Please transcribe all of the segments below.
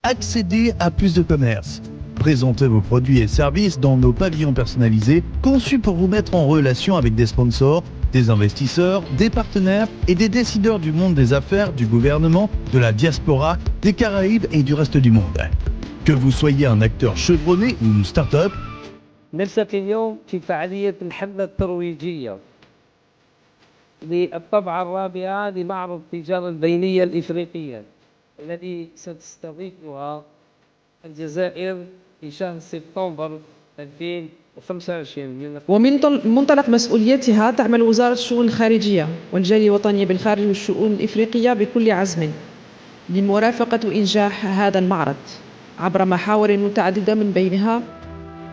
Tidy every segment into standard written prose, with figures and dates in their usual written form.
Accédez à plus de commerce. Présentez vos produits et services dans nos pavillons personnalisés, conçus pour vous mettre en relation avec des sponsors, des investisseurs, des partenaires et des décideurs du monde des affaires, du gouvernement, de la diaspora, des Caraïbes et du reste du monde. Que vous soyez un acteur chevronné ou une start-up, نلتقي اليوم في فعالية الحملة الترويجية للطبعة الرابعة لمعرض التجارة البينية الإفريقية الذي ستستضيفها الجزائر في شهر سبتمبر 2025. ومن منطلق مسؤوليتها تعمل وزارة الشؤون الخارجية والجالية الوطنية بالخارج والشؤون الإفريقية بكل عزم لمرافقة وإنجاح هذا المعرض عبر محاور متعددة، من بينها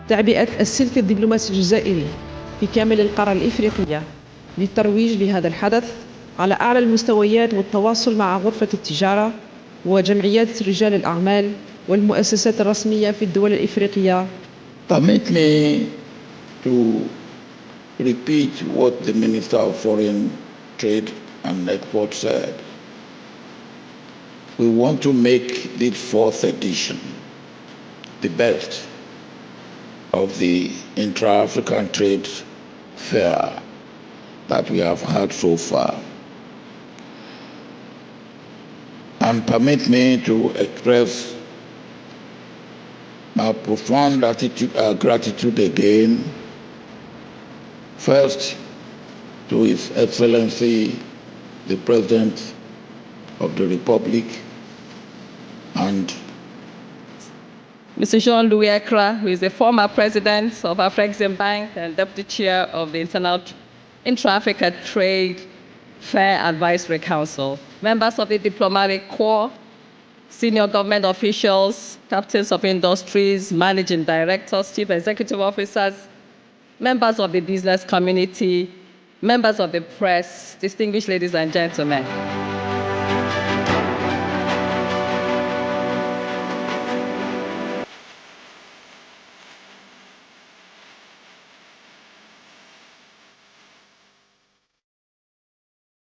تعبئة السلك الدبلوماسي الجزائري في كامل القارة الإفريقية للترويج لهذا الحدث على أعلى المستويات، والتواصل مع غرفة التجارة وجمعيات رجال الأعمال والمؤسسات الرسمية في الدول الإفريقية. Permit me to repeat what the Minister of Foreign Trade and Export said. We want to make this fourth edition the best of the intra-African trade fair that we have had so far. And permit me to express my profound gratitude again, first to His Excellency, the President of the Republic, and Mr. Jean-Louis Ekra, who is the former president of Afrexim Bank and deputy chair of the Intra-Africa Trade Fair Advisory Council, members of the diplomatic corps, senior government officials, captains of industries, managing directors, chief executive officers, members of the business community, members of the press, distinguished ladies and gentlemen.